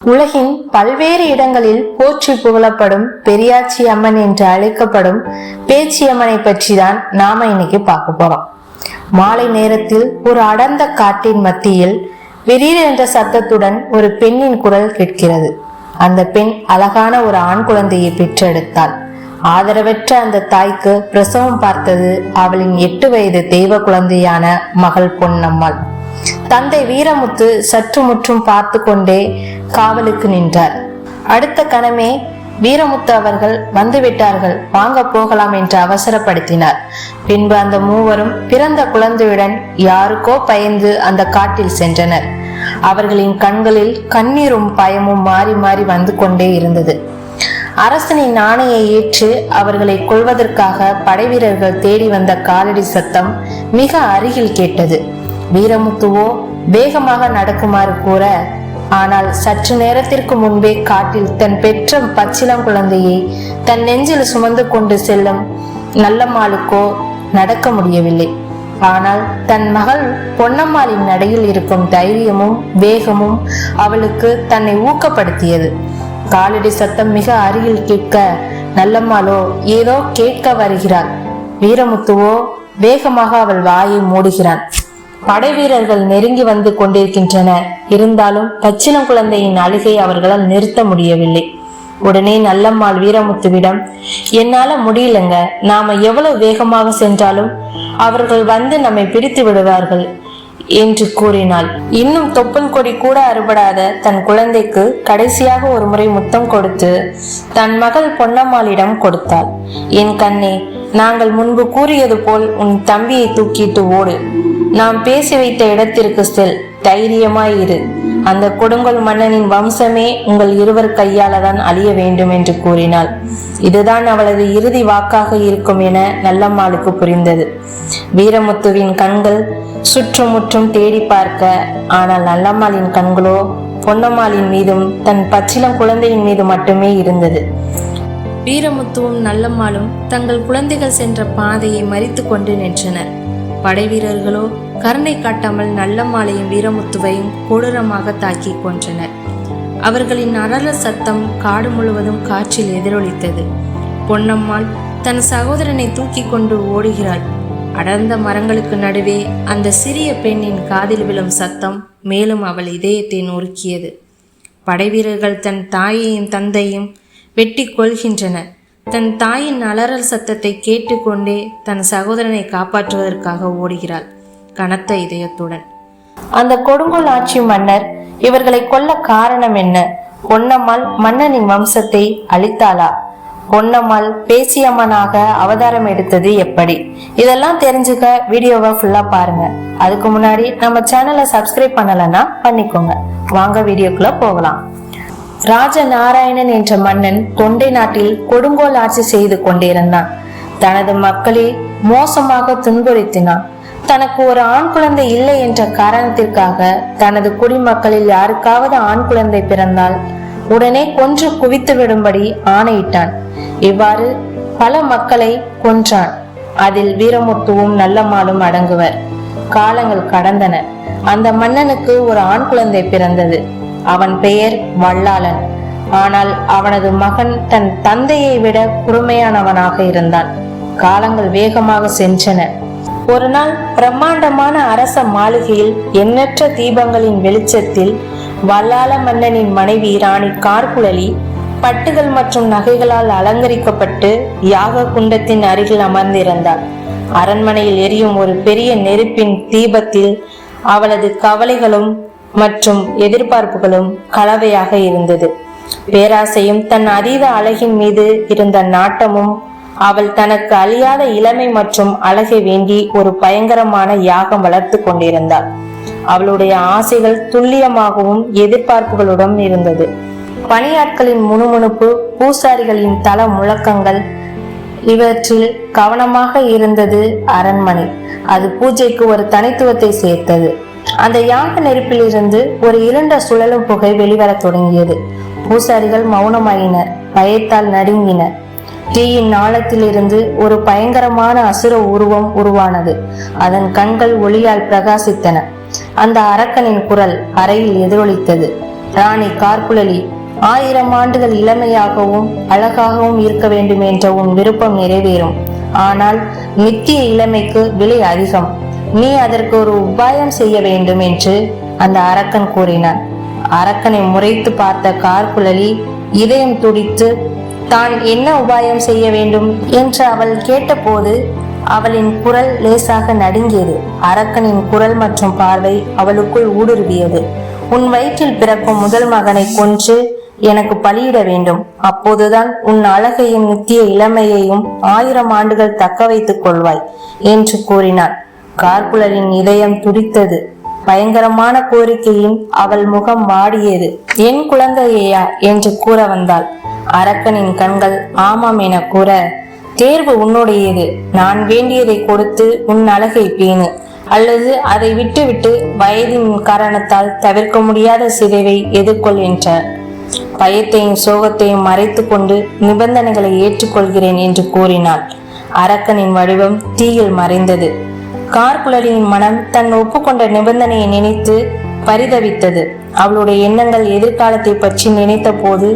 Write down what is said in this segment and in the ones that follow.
உலகின் பல்வேறு இடங்களில் போற்றி புகழப்படும் பெரியாச்சி அம்மன் என்று அழைக்கப்படும் பேச்சியம்மனை பற்றி தான் நாம இன்னைக்கு பார்க்க போறோம். மாலை நேரத்தில் ஒரு அடர்ந்த காட்டின் மத்தியில் விரீர் என்ற சத்தத்துடன் ஒரு பெண்ணின் குரல் கேட்கிறது. அந்த பெண் அழகான ஒரு ஆண் குழந்தையை பெற்றெடுத்தாள். ஆதரவற்ற அந்த தாய்க்கு பிரசவம் பார்த்தது அவளின் 8 வயது தெய்வ குழந்தையான மகள் பொன்னம்மாள். தந்தை வீரமுத்து சற்று முற்றும் பார்த்து கொண்டே காவலுக்கு நின்றார். அடுத்த கணமே வீரமுத்து அவர்கள் வந்துவிட்டார்கள், வாங்க போகலாம் என்று அவசரப்படுத்தினார். பின்பு அந்த மூவரும் பிறந்த குழந்தையுடன் யாருக்கோ பயந்து அந்த காட்டில் சென்றனர். அவர்களின் கண்களில் கண்ணீரும் பயமும் மாறி மாறி வந்து கொண்டே இருந்தது. அரசனின் ஆணையை ஏற்று அவர்களை கொல்வதற்காக படைவீரர்கள் தேடி வந்த காலடி சத்தம் மிக அருகில் கேட்டது. வீரமுத்துவோ வேகமாக நடக்குமாறு கூற, ஆனால் சற்று நேரத்திற்கு முன்பே காட்டில் தன் பெற்ற பச்சிளம் குழந்தையை தன் நெஞ்சில் சுமந்து கொண்டு செல்லும் நல்லம்மாளுக்கோ நடக்க முடியவில்லை. ஆனால் தன் மகள் பொன்னம்மாளின் நடையில் இருக்கும் தைரியமும் வேகமும் அவளுக்கு தன்னை ஊக்கப்படுத்தியது. காலடி சத்தம் மிக அருகில் கேட்க நல்லம்மாளோ ஏதோ கேட்க வருகிறாள். வீரமுத்துவோ வேகமாக அவள் வாயை மூடுகிறான். படை வீரர்கள் நெருங்கி வந்து கொண்டிருக்கின்றனர். இருந்தாலும் பச்சிளம் குழந்தையின் அழுகை அவர்களால் நிறுத்த முடியவில்லை. உடனே நல்லம்மாள் வீரமுத்துவிடம், என்னால முடியலங்க, நாம எவ்வளவு வேகமாக சென்றாலும் அவர்கள் வந்து நம்மை பிடித்து விடுவார்கள் என்று கூறினாள். இன்னும் தொப்புள் கொடி கூட அறுபடாத தன் குழந்தைக்கு கடைசியாக ஒரு முறை முத்தம் கொடுத்து தன் மகள் பொன்னம்மாளிடம் கொடுத்தாள். என் கண்ணே, நாங்கள் முன்பு கூறியது போல் உன் தம்பியை தூக்கிட்டு ஓடு. நாம் பேசி வைத்த இடத்திற்கு செல், தைரியமாயிரு. அந்த கொடுங்கோல் மன்னனின் வம்சமே உங்கள் இருவர் கையாலதான் அழிய வேண்டும் என்று கூறினாள். இதுதான் அவளது இறுதி வாக்காக இருக்கும் என நல்லம்மாளுக்கு புரிந்தது. வீரமுத்துவின் கண்கள் சுற்றுமுற்றும் தேடி பார்க்க, ஆனால் நல்லம்மாளின் கண்களோ பொன்னம்மாளின் மீதும் தன் பச்சிளம் குழந்தையின் மீது மட்டுமே இருந்தது. வீரமுத்துவும் நல்லம்மாளும் தங்கள் குழந்தைகள் சென்ற பாதையை மறித்து கொண்டு நின்றனர். படை வீரர்களோ கருணை காட்டாமல் நல்லம்மாளையும் வீரமுத்துவையும் கொடூரமாக தாக்கி கொன்றனர். அவர்களின் அரள சத்தம் காடு முழுவதும் காற்றில் எதிரொலித்தது. பொன்னம்மாள் தன் சகோதரனை தூக்கி கொண்டு ஓடுகிறாள். அடர்ந்த மரங்களுக்கு நடுவே அந்த சிறிய பெண்ணின் காதில் விழும் சத்தம் மேலும் அவள் இதயத்தை நொறுக்கியது. படை வீரர்கள் தன் தாயையும் தந்தையும் வெட்டி கொள்கின்றனர். தன் தாயின் அலறல் சத்தத்தை கேட்டுக்கொண்டே தன் சகோதரனை காப்பாற்றுவதற்காக ஓடுகிறாள் கனத்த இதயத்துடன். அந்த கொடுங்கோல் ஆட்சி மன்னர் இவர்களை கொல்ல காரணம் என்ன? பொன்னம்மாள் மன்னனின் வம்சத்தை அழித்தாளா? பொன்னம்மாள் பேச்சியம்மனாக அவதாரம் எடுத்தது எப்படி? இதெல்லாம் தெரிஞ்சுக்க வீடியோவை ஃபுல்லா பாருங்க. அதுக்கு முன்னாடி நம்ம சேனலை சப்ஸ்கிரைப் பண்ணலன்னா பண்ணிக்கோங்க. வாங்க வீடியோக்குள்ள போகலாம். ராஜநாராயணன் என்ற மன்னன் தொண்டை நாட்டில் கொடுங்கோல் ஆட்சி செய்து கொண்டிருந்தான். தனது மக்களை மோசமாக துன்புறுத்தினான். தனக்கு ஒரு ஆண் குழந்தை இல்லை என்ற காரணத்திற்காக தனது குடிமக்களில் யாருக்காவது ஆண் குழந்தை பிறந்தால் உடனே கொன்று குவித்து விடும்படி ஆணையிட்டான். இவ்வாறு பல மக்களை கொன்றான். அதில் வீரமுத்துவும் நல்லம்மாளும் அடங்குவர். காலங்கள் கடந்தன. அந்த மன்னனுக்கு ஒரு ஆண் குழந்தை பிறந்தது. அவன் பெயர் வல்லாளன். ஆனால் அவனது மகன் தன் தந்தையை விட குறுமையானவனாக இருந்தான். காலங்கள் வேகமாக சென்றன. ஒரு நாள் பிரம்மாண்டமான அரச மாளிகையில் எண்ணற்ற தீபங்களின் வெளிச்சத்தில் வல்லாள மன்னனின் மனைவி ராணி கார்குழலி பட்டுகள் மற்றும் நகைகளால் அலங்கரிக்கப்பட்டு யாக குண்டத்தின் அருகில் அமர்ந்திருந்தாள். அரண்மனையில் எரியும் ஒரு பெரிய நெருப்பின் தீபத்தில் அவளது கவலைகளும் மற்றும் எதிர்பார்ப்புகளும் கலவையாக இருந்தது. பேராசையும் தன் அதீத அழகின் மீது இருந்த நாட்டமும். அவள் தனக்கு அழியாத இளமை மற்றும் அழகை வேண்டி ஒரு பயங்கரமான யாகம் வளர்த்து கொண்டிருந்தாள். அவளுடைய ஆசைகள் துல்லியமாகவும் எதிர்பார்ப்புகளுடன் இருந்தது. பணியாட்களின் முணுமுணுப்பு, பூசாரிகளின் தல முழக்கங்கள், இவற்றில் கவனமாக இருந்தது அரண்மனை. அது பூஜைக்கு ஒரு தனித்துவத்தை சேர்த்தது. அந்த யாக நெருப்பிலிருந்து ஒரு இருண்ட சுழலும் புகை வெளிவர தொடங்கியது. பூசாரிகள் மௌனமாயினர், பயத்தால் நடுங்கினர். தீயின் ஆழத்திலிருந்து ஒரு பயங்கரமான அசுர உருவம் உருவானது. அதன் கண்கள் ஒளியால் பிரகாசித்தன. அந்த அரக்கனின் குரல் அறையில் எதிரொலித்தது. ராணி கார்குழலி, 1000 ஆண்டுகள் இளமையாகவும் அழகாகவும் இருக்க வேண்டும் என்ற உன் விருப்பம் நிறைவேறும். ஆனால் நித்திய இளமைக்கு விலை அதிகம். நீ அதற்கு ஒரு உபாயம் செய்ய வேண்டும் என்று அந்த அரக்கன் கூறினான். அரக்கனை முறைத்து பார்த்த கார்குழலி இதயம் துடித்து தான் என்ன உபாயம் செய்ய வேண்டும் என்று அவள் கேட்டபோது அவளின் குரல் லேசாக நடுங்கியது. அரக்கனின் குரல் மற்றும் பார்வை அவளுக்குள் ஊடுருவியது. உன் வயிற்றில் பிறக்கும் முதல் மகனை கொன்று எனக்கு பலியிட வேண்டும். அப்போதுதான் உன் அழகையும் நித்திய இளமையையும் 1000 ஆண்டுகள் தக்க வைத்துக் கொள்வாய் என்று கூறினான். கார்குழலின் இதயம் துடித்தது. பயங்கரமான கோரிக்கையின் அவள் முகம் வாடியது. என் குழந்தையா என்று கூற வந்தாள். அரக்கனின் கண்கள் ஆமாம் என கூற, தேர்வு உன்னுடையது. நான் வேண்டியதை கொடுத்து உன் அழகை பேணு, அல்லது அதை விட்டுவிட்டு வயதின் காரணத்தால் தவிர்க்க முடியாத சிதைவை எதிர்கொள் என்றார். பயத்தையும் சோகத்தையும் மறைத்து கொண்டு நிபந்தனைகளை ஏற்றுக்கொள்கிறேன் என்று கூறினாள். அரக்கனின் வடிவம் தீயில் மறைந்தது. கார்குழலியின் மனம் தன் ஒப்புக்கொண்ட நிபந்தனையை நினைத்து பரிதவித்தது. அவளுடைய எண்ணங்கள் எதிர்காலத்தை பற்றி நினைத்த போது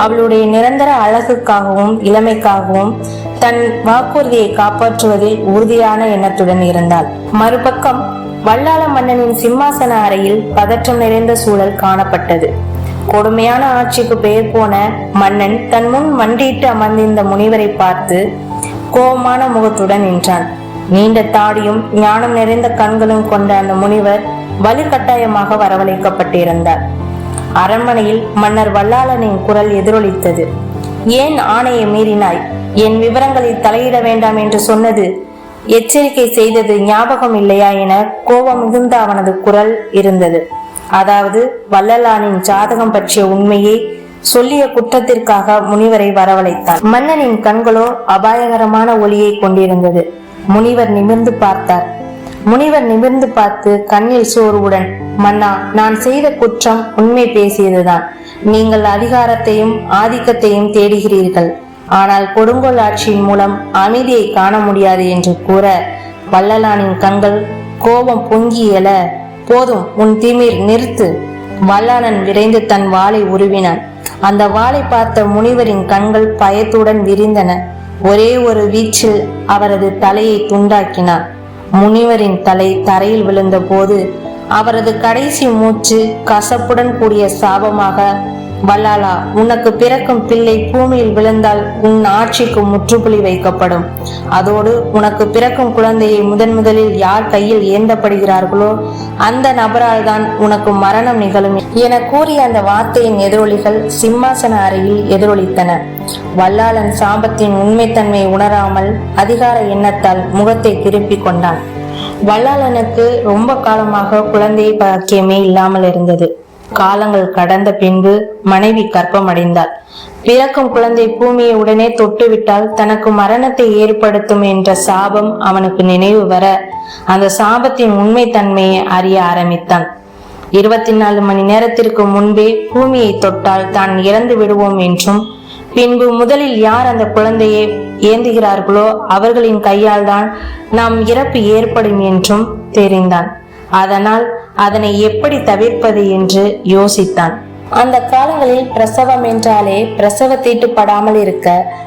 அவளுடைய நிரந்தர அழகுக்காகவும் இளமைக்காகவும் தன் வாக்குறுதியை காப்பாற்றுவதில் உறுதியான எண்ணத்துடன் இருந்தாள். மறுபக்கம் வல்லாள மன்னனின் சிம்மாசன அறையில் பதற்றம் நிறைந்த சூழல் காணப்பட்டது. கொடுமையான ஆட்சிக்கு பெயர் போன மன்னன் தன் முன் மண்டியிட்டு அமர்ந்திருந்த முனிவரை பார்த்து கோபமான முகத்துடன் நின்றான். நீண்ட தாடியும் ஞானம் நிறைந்த கண்களும் கொண்ட அந்த முனிவர் வலுக்கட்டாயமாக வரவழைக்கப்பட்டிருந்தார். அரண்மனையில் மன்னர் வல்லாளனின் குரல் எதிரொலித்தது. ஏன் ஆணையை மீறினாய்? என் விவரங்களில் தலையிட வேண்டாம் என்று சொன்னது, எச்சரிக்கை செய்தது ஞாபகம் இல்லையா என கோபம் மிகுந்த அவனது குரல் இருந்தது. அதாவது வள்ளலானின் ஜாதகம் பற்றிய உண்மையை சொல்லிய குற்றத்திற்காக முனிவரை வரவழைத்தார். மன்னனின் கண்களோ அபாயகரமான ஒளியை கொண்டிருந்தது. முனிவர் நிமிர்ந்து பார்த்து கண்ணில் சோர்வுடன், மன்னா, நான் செய்த குற்றம் உண்மை பேசியதுதான். நீங்கள் அதிகாரத்தையும் ஆதிக்கத்தையும் தேடுகிறீர்கள். ஆனால் கொடுங்கோல் ஆட்சியின் மூலம் அமைதியை காண முடியாது என்று கூற, வள்ளலானின் கண்கள் கோபம் பொங்கி எழ, போதும், உன் திமிர் நிறுத்து. வல்லாளன் விரைந்து தன் வாளை உருவினான். அந்த வாளை பார்த்த முனிவரின் கண்கள் பயத்துடன் விரிந்தன. ஒரே ஒரு வீச்சில் அவரது தலையை துண்டாக்கினான். முனிவரின் தலை தரையில் விழுந்த போது அவரது கடைசி மூச்சு கசப்புடன் கூடிய சாபமாக, வல்லாளா, உனக்கு பிறக்கும் பிள்ளை பூமியில் விழுந்தால் உன் ஆட்சிக்கு முற்றுப்புள்ளி வைக்கப்படும். அதோடு உனக்கு பிறக்கும் குழந்தையை முதலில் யார் கையில் ஏந்தப்படுகிறார்களோ அந்த நபரால் தான் உனக்கு மரணம் நிகழும் என கூறிய அந்த வார்த்தையின் எதிரொலிகள் சிம்மாசன அறையில் எதிரொலித்தன. வல்லாளன் சாபத்தின் உண்மைத்தன்மையை உணராமல் அதிகார எண்ணத்தால் முகத்தை திருப்பி கொண்டான். வல்லாளனுக்கு ரொம்ப காலமாக குழந்தை பாக்கியமே இல்லாமல் இருந்தது. காலங்கள் கடந்த பின்பு மனைவி கர்ப்பம் அடைந்தாள். பிறக்கும் குழந்தை பூமியை உடனே தொட்டுவிட்டால் தனக்கு மரணத்தை ஏற்படுத்தும் என்ற சாபம் அவனுக்கு நினைவு வர அந்த சாபத்தின் உண்மை தன்மையை அறிய ஆரம்பித்தான். 24 மணி நேரத்திற்கு முன்பே பூமியை தொட்டால் தான் இறந்து விடுவோம் என்றும், பின்பு முதலில் யார் அந்த குழந்தையை ஏந்துகிறார்களோ அவர்களின் கையால் தான் நாம் இறப்பு ஏற்படும் என்றும் தெரிந்தான். அதனால் அதனை எப்படி தவிர்ப்பது என்று யோசித்தான். அந்த காலங்களில் பிரசவம் என்றாலே பிரசவ தீட்டு படாமல் இருக்க,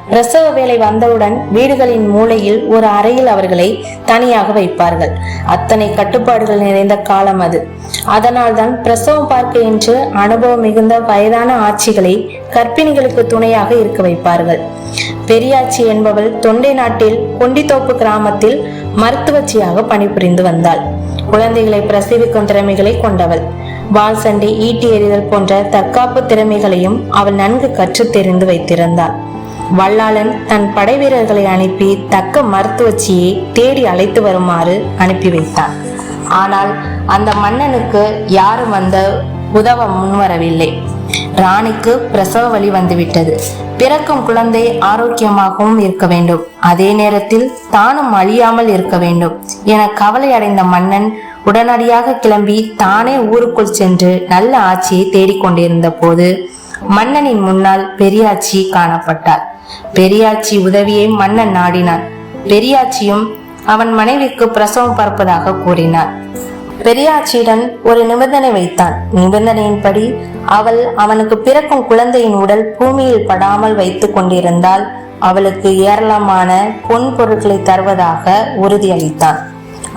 பிரசவ வேலை வந்தவுடன் வீடுகளின் மூலையில் ஒரு அறையில் அவர்களை தனியாக வைப்பார்கள். அத்தனை கட்டுப்பாடுகள் நிறைந்த காலம் அது. அதனால் தான் பிரசவம் பார்க்க என்று அனுபவம் மிகுந்த வயதான ஆட்சிகளை கர்ப்பிணிகளுக்கு துணையாக இருக்க வைப்பார்கள். பெரியாச்சி என்பவள் தொண்டை நாட்டில் கொண்டித்தோப்பு கிராமத்தில் மருத்துவச்சியாக பணிபுரிந்து வந்தாள். குழந்தைகளை பிரசவிக்கும் திறமைகளை கொண்டவள். வால் சண்டை, ஈட்டி எறிதல் போன்ற தற்காப்பு திறமைகளையும் அவள் நன்கு கற்று தெரிந்து வைத்திருந்தாள். வல்லாளன் தன் படை வீரர்களை அனுப்பி தக்க மருத்துவச்சியை தேடி அழைத்து வருமாறு அனுப்பி வைத்தான். ஆனால் அந்த மன்னனுக்கு யாரும் உதவ முன்வரவில்லை. ராணிக்கு பிரசவ வலி வந்துவிட்டது. பிறக்கும் குழந்தை ஆரோக்கியமாகவும் இருக்க வேண்டும், அதே நேரத்தில் தானும் அழியாமல் இருக்க வேண்டும் என கவலை அடைந்த மன்னன் உடனடியாக கிளம்பி தானே ஊருக்குள் சென்று நல்ல ஆட்சியை தேடிக்கொண்டிருந்த போது மன்னனின் முன்னால் பெரியாச்சி காணப்பட்டார். பெரியாச்சி உதவியை மன்னன் நாடினான். பெரியாச்சியும் அவன் மனைவிக்கு பிரசவம் பார்ப்பதாக கூறினார். பெரியாச்சியிடம் ஒரு நிபந்தனை வைத்தான். நிபந்தனையின்படி அவள் அவனுக்கு பிறக்கும் குழந்தையின் உடல் பூமியில் படாமல் வைத்துக் கொண்டிருந்தால் அவளுக்கு ஏராளமான பொன் பொருட்களை தருவதாக உறுதியளித்தான்.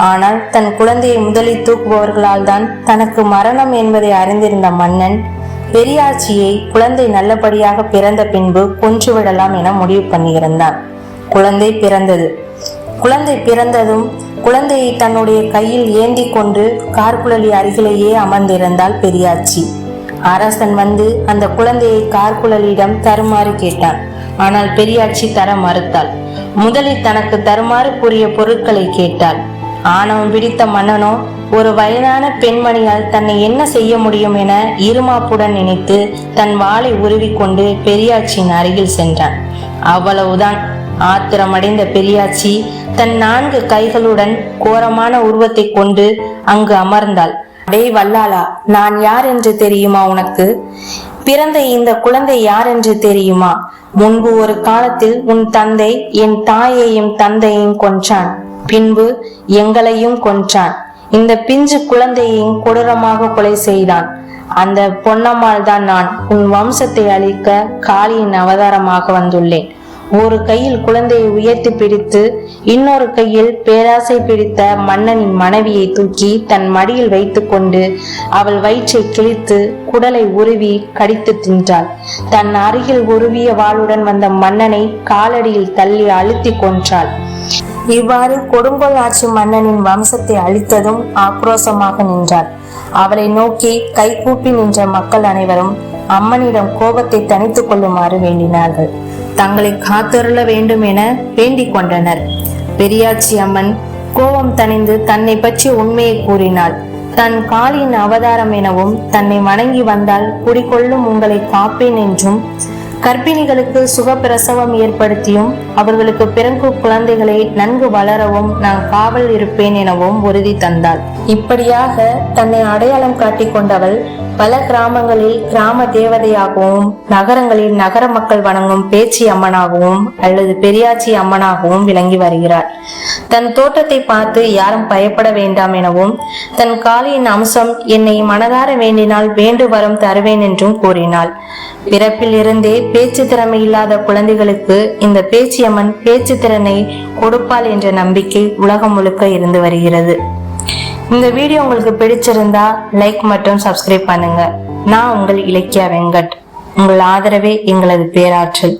ஆனால் தன் குழந்தையை முதலில் தூக்குபவர்களால் தான் தனக்கு மரணம் என்பதை அறிந்திருந்த மன்னன் பெரியாச்சியை குழந்தை நல்லபடியாக பிறந்த பின்பு கொன்றுவிடலாம் என முடிவு பண்ணியிருந்தான். குழந்தை பிறந்தது. குழந்தை பிறந்ததும் குழந்தையை தன்னுடைய கையில் ஏந்தி கொண்டு கார்குழலி அருகிலேயே அமர்ந்திருந்தாள் பெரியாச்சி. அரசன் வந்து அந்த குழந்தையை கார்குழலியிடம் தருமாறு கேட்டான். ஆனால் பெரியாச்சி தர மறுத்தாள். முதலில் தனக்கு தருமாறு கூறிய பொருட்களை கேட்டாள். ஆணவம் பிடித்த மன்னனோ ஒரு வயதான பெண்மணியால் தன்னை என்ன செய்ய முடியும் என இருமாப்புடன் நினைத்து தன் வாளை உருவிக்கொண்டு பெரியாச்சியின் அருகில் சென்றான். அவ்வளவுதான். ஆத்திரமடைந்த பெரியாச்சி தன் 4 கைகளுடன் கோரமான உருவத்தை கொண்டு அங்கு அமர்ந்தாள். அடே வல்லாளா, நான் யார் என்று தெரியுமா உனக்கு? பிறந்த இந்த குழந்தை யார் என்று தெரியுமா? முன்பு ஒரு காலத்தில் உன் தந்தை என் தாயையும் தந்தையையும் கொன்றான். பின்பு எங்களையும் கொன்றான். இந்த பிஞ்சு குழந்தையையும் கொடூரமாக கொலை செய்தான். அந்த பொன்னம்மாள் தான் நான் உன் வம்சத்தை அழிக்க காளியின் அவதாரமாக வந்துள்ளேன். ஒரு கையில் குழந்தையை உயர்த்தி பிடித்து இன்னொரு கையில் பேராசை பிடித்த மன்னனின் மனைவியை தூக்கி தன் மடியில் வைத்து கொண்டு அவள் வயிற்றை கிழித்து குடலை உருவி கடித்து தின்றாள். தன் அருகில் உருவிய வாளுடன் வந்த மன்னனை காலடியில் தள்ளி அழுத்தி கொன்றாள். இவ்வாறு கொடுங்கோல் ஆட்சி மன்னனின் வம்சத்தை அழித்ததும் ஆக்ரோசமாக நின்றாள். அவளை நோக்கி கைகூப்பி நின்ற மக்கள் அனைவரும் அம்மனிடம் கோபத்தை தணித்துக் கொள்ளுமாறு வேண்டினார்கள். தங்களை காத்தருள வேண்டும் என வேண்டிக் கொண்டனர். பெரியாச்சி அம்மன் கோபம் தணிந்து தன்னை பற்றி உண்மையை கூறினாள். தன் காளியின் அவதாரம் எனவும் தன்னை வணங்கி வந்தால் குடிகொள்ளும் உங்களை காப்பேன் என்றும் கர்ப்பிணிகளுக்கு சுகப்பிரசவம் ஏற்படுத்தியும் அவர்களுக்கு பிறக்கும் குழந்தைகளை நன்கு வளரவும் நான் காவல் இருப்பேன் எனவும் உறுதி தந்தாள். இப்படியாக தன்னை அடையாளம் காட்டிக் கொண்டவள் பல கிராமங்களில் கிராம தேவதையாகவும் நகரங்களில் நகர மக்கள் வணங்கும் பேச்சி அம்மனாகவும் அல்லது பெரியாச்சி அம்மனாகவும் விளங்கி வருகிறாள். தன் தோற்றத்தை பார்த்து யாரும் பயப்பட வேண்டாம் எனவும் தன் காளியின் அம்சம் என்னை மனதார வேண்டினால் வேண்டு வரம் தருவேன் என்றும் கூறினாள். பிறப்பில் இருந்தே பேச்சு திறமை இல்லாத குழந்தைகளுக்கு இந்த பேச்சியம்மன் பேச்சு திறனை கொடுப்பாள் என்ற நம்பிக்கை உலகம் முழுக்க இருந்து வருகிறது. இந்த வீடியோ உங்களுக்கு பிடிச்சிருந்தா லைக் மற்றும் சப்ஸ்கிரைப் பண்ணுங்க. நான் உங்கள் இலக்கியா வெங்கட். உங்கள் ஆதரவே எங்களது பேராற்றல்.